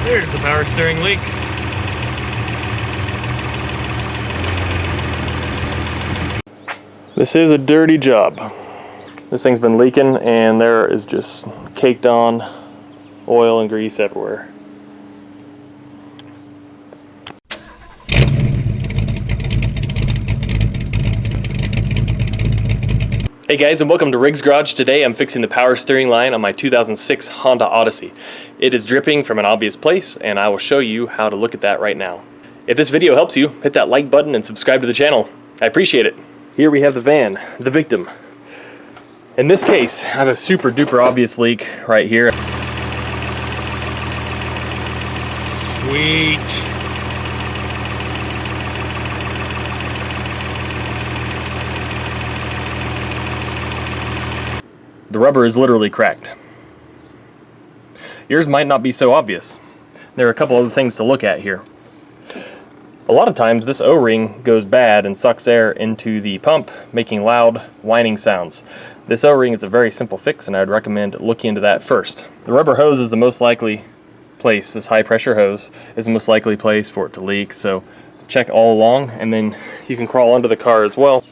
There's the power steering leak. This is a dirty job. This thing's been leaking and there is just caked on oil and grease everywhere. Hey guys, and welcome to Rig's Garage. Today I'm fixing the power steering line on my 2006 Honda Odyssey. It is dripping from an obvious place, and I will show you how to look at that right now. If this video helps you, hit that like button and subscribe to the channel. I appreciate it. Here we have the van, the victim. In this case, I have a super duper obvious leak right here. Sweet. The rubber is literally cracked. Yours might not be so obvious. There are a couple other things to look at here. A lot of times this O-ring goes bad and sucks air into the pump, making loud whining sounds. This O-ring is a very simple fix, and I'd recommend looking into that first. The rubber hose is the most likely place, this high pressure hose is the most likely place for it to leak, so check all along, and then you can crawl under the car as well.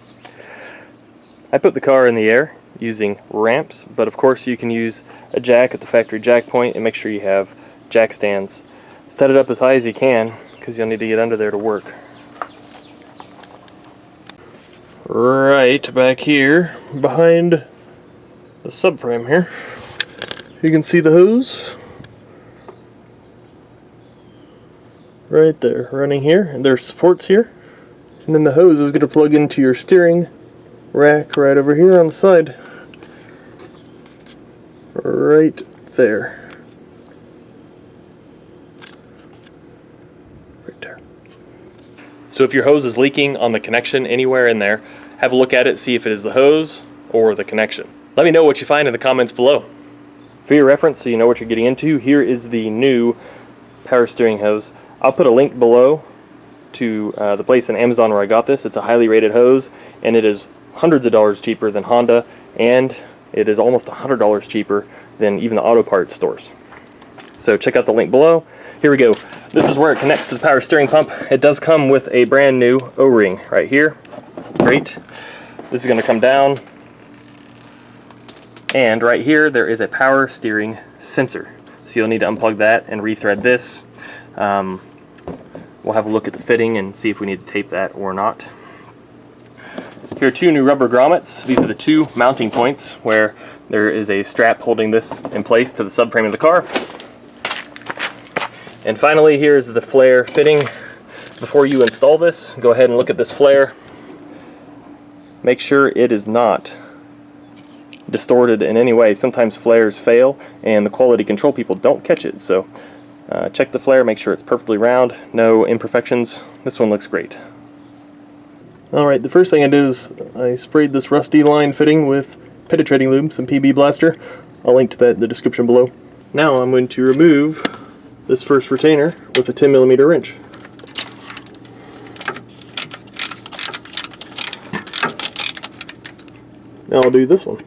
I put the car in the air using ramps, but of course you can use a jack at the factory jack point, and make sure you have jack stands. Set it up as high as you can, because you'll need to get under there to work. Right back here behind the subframe here, you can see the hose right there running here, and there's supports here, and then the hose is going to plug into your steering rack right over here on the side. Right there. Right there. So if your hose is leaking on the connection anywhere in there, have a look at it, see if it is the hose or the connection. Let me know what you find in the comments below. For your reference, so you know what you're getting into, here is the new power steering hose. I'll put a link below to the place on Amazon where I got this. It's a highly rated hose, and it is hundreds of dollars cheaper than Honda, and it is almost $100 cheaper than even the auto parts stores. So check out the link below. Here we go. This is where it connects to the power steering pump. It does come with a brand new O-ring right here. Great. This is going to come down, and right here there is a power steering sensor. So you'll need to unplug that and rethread this. We'll have a look at the fitting and see if we need to tape that or not. Here are two new rubber grommets. These are the two mounting points where there is a strap holding this in place to the subframe of the car. And finally, here is the flare fitting. Before you install this, go ahead and look at this flare. Make sure it is not distorted in any way. Sometimes flares fail and the quality control people don't catch it. So check the flare, make sure it's perfectly round, no imperfections. This one looks great. Alright, the first thing I did is I sprayed this rusty line fitting with penetrating lube, some PB Blaster. I'll link to that in the description below. Now I'm going to remove this first retainer with a 10mm wrench. Now I'll do this one.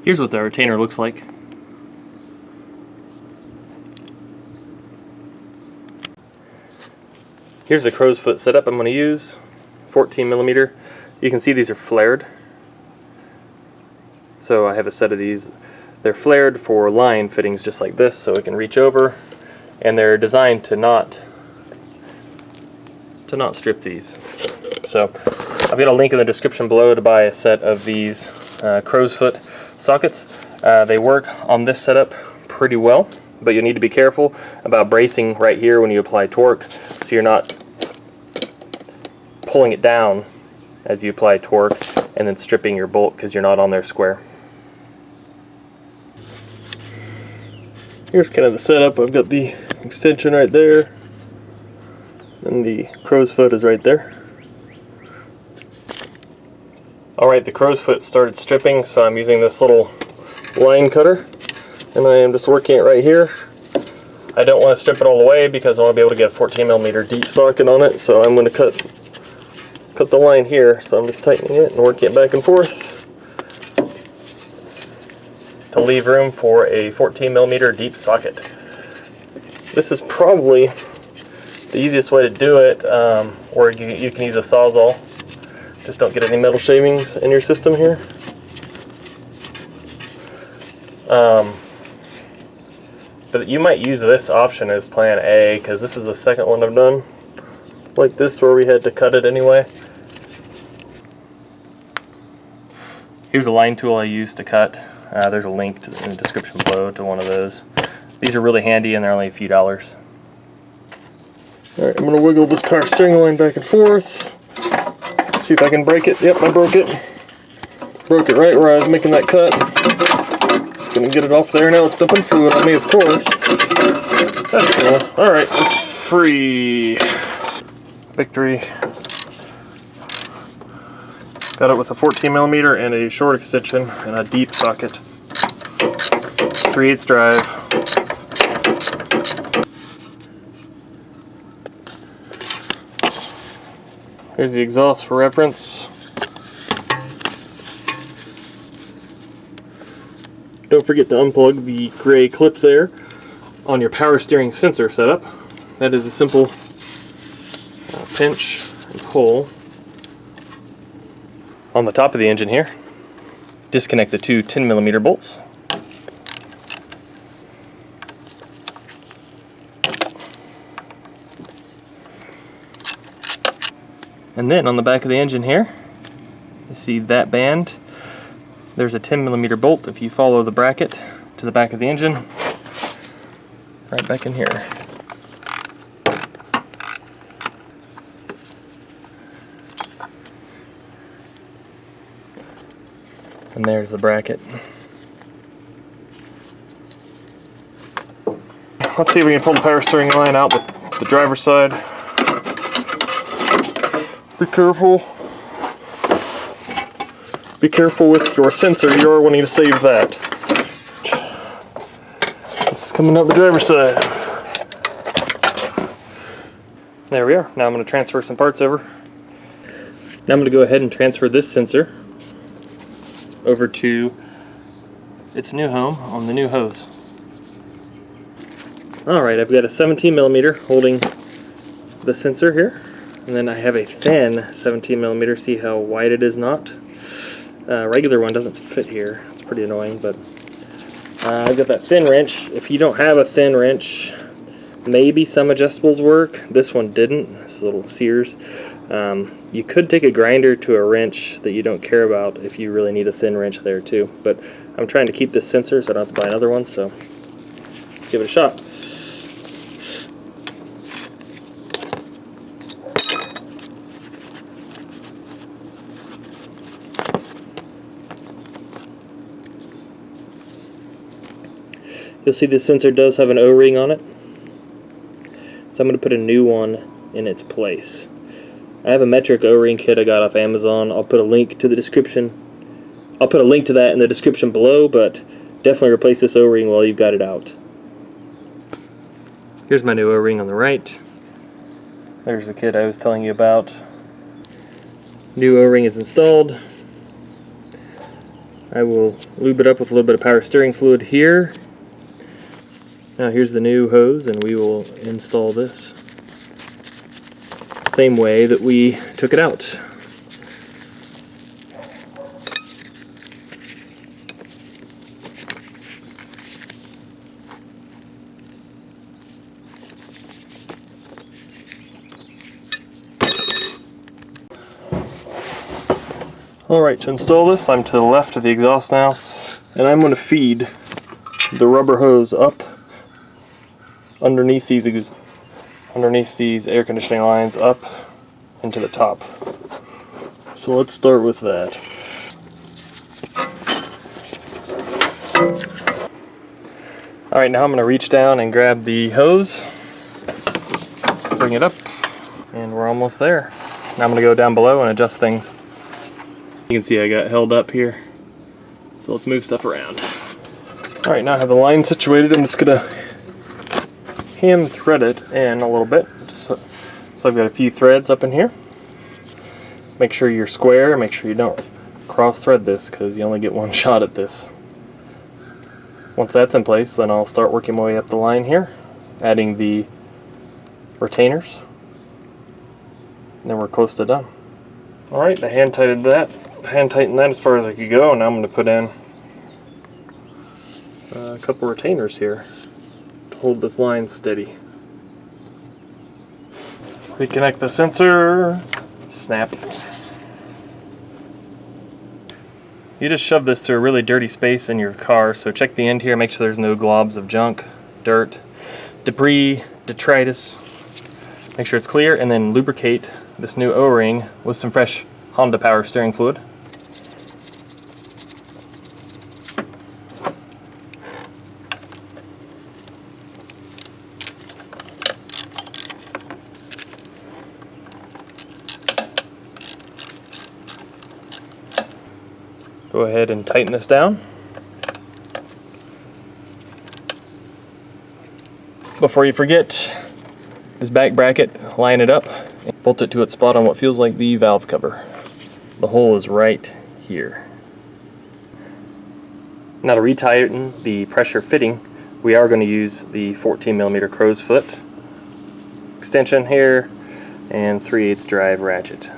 Here's what the retainer looks like. Here's the crow's foot setup I'm going to use, 14mm. You can see these are flared. So I have a set of these. They're flared for line fittings just like this, so it can reach over, and they're designed to not strip these. So I've got a link in the description below to buy a set of these crow's foot sockets. They work on this setup pretty well, but you need to be careful about bracing right here when you apply torque, so you're not pulling it down as you apply torque and then stripping your bolt because you're not on there square. Here's kind of the setup. I've got the extension right there, and the crow's foot is right there. Alright, the crow's foot started stripping, so I'm using this little line cutter, and I am just working it right here. I don't want to strip it all the way because I want to be able to get a 14mm deep socket on it, so I'm going to cut the line here. So I'm just tightening it and working it back and forth. to leave room for a 14mm deep socket. This is probably the easiest way to do it, or you can use a Sawzall. Just don't get any metal shavings in your system here. But you might use this option as plan A, because this is the second one I've done like this where we had to cut it anyway. Here's a line tool I use to cut. There's a link in the description below to one of those. These are really handy and they're only a few dollars. Alright, I'm going to wiggle this power steering line back and forth. See if I can break it. Yep, I broke it. Broke it right where I was making that cut. Just going to get it off there. Now it's dumping fluid on me, of course. That's cool. Alright, free. Victory. Got it with a 14mm and a short extension and a deep socket. 3/8 drive. Here's the exhaust for reference. Don't forget to unplug the gray clip there on your power steering sensor setup. That is a simple pinch and pull. On the top of the engine here, disconnect the two 10mm bolts. And then on the back of the engine here, you see that band. There's a 10mm bolt. If you follow the bracket to the back of the engine, right back in here. And there's the bracket. Let's see if we can pull the power steering line out the driver's side. Be careful. Be careful with your sensor. You are wanting to save that. This is coming out the driver's side. There we are. Now I'm going to transfer some parts over. Now I'm going to go ahead and transfer this sensor over to its new home on the new hose. Alright, I've got a 17mm holding the sensor here, and then I have a thin 17mm. See how wide it is not? Regular one doesn't fit here. It's pretty annoying, but I've got that thin wrench. If you don't have a thin wrench, maybe some adjustables work. This one didn't. This is a little Sears. You could take a grinder to a wrench that you don't care about if you really need a thin wrench there too. But I'm trying to keep this sensor so I don't have to buy another one, so let's give it a shot. You'll see this sensor does have an O-ring on it, so I'm going to put a new one in its place. I have a metric O-ring kit I got off Amazon. I'll put a link to the description. I'll put a link to that in the description below, but definitely replace this O-ring while you've got it out. Here's my new O-ring on the right. There's the kit I was telling you about. New O-ring is installed. I will lube it up with a little bit of power steering fluid here. Now here's the new hose, and we will install this same way that we took it out. Alright, to install this, I'm to the left of the exhaust now, and I'm going to feed the rubber hose up underneath these air conditioning lines up into the top. So let's start with that. Alright, now I'm going to reach down and grab the hose, bring it up, and we're almost there. Now I'm going to go down below and adjust things. You can see I got held up here, so let's move stuff around. Alright, now I have the line situated. I'm just going to hand thread it in a little bit. So I've got a few threads up in here. Make sure you're square, make sure you don't cross thread this because you only get one shot at this. Once that's in place, then I'll start working my way up the line here, adding the retainers. And then we're close to done. Alright, I hand tightened that as far as I could go. Now I'm going to put in a couple retainers here to hold this line steady. Reconnect the sensor. Snap. You just shove this through a really dirty space in your car, so check the end here, make sure there's no globs of junk, dirt, debris, detritus. Make sure it's clear, and then lubricate this new O-ring with some fresh Honda power steering fluid. Go ahead and tighten this down. Before you forget, this back bracket, line it up and bolt it to its spot on what feels like the valve cover. The hole is right here. Now to retighten the pressure fitting, we are going to use the 14mm crow's foot extension here and 3/8 drive ratchet.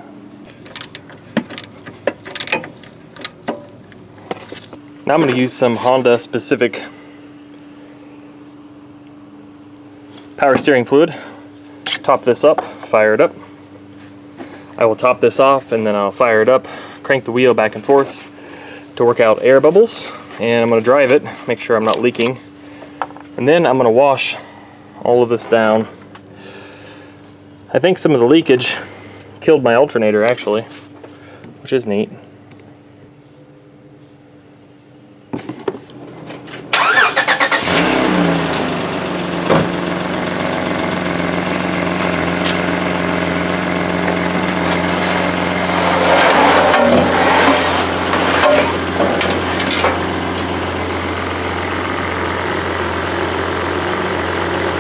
Now I'm going to use some Honda specific power steering fluid. Top this up, fire it up. I will top this off and then I'll fire it up, crank the wheel back and forth to work out air bubbles, and I'm going to drive it, make sure I'm not leaking, and then I'm going to wash all of this down. I think some of the leakage killed my alternator actually, which is neat.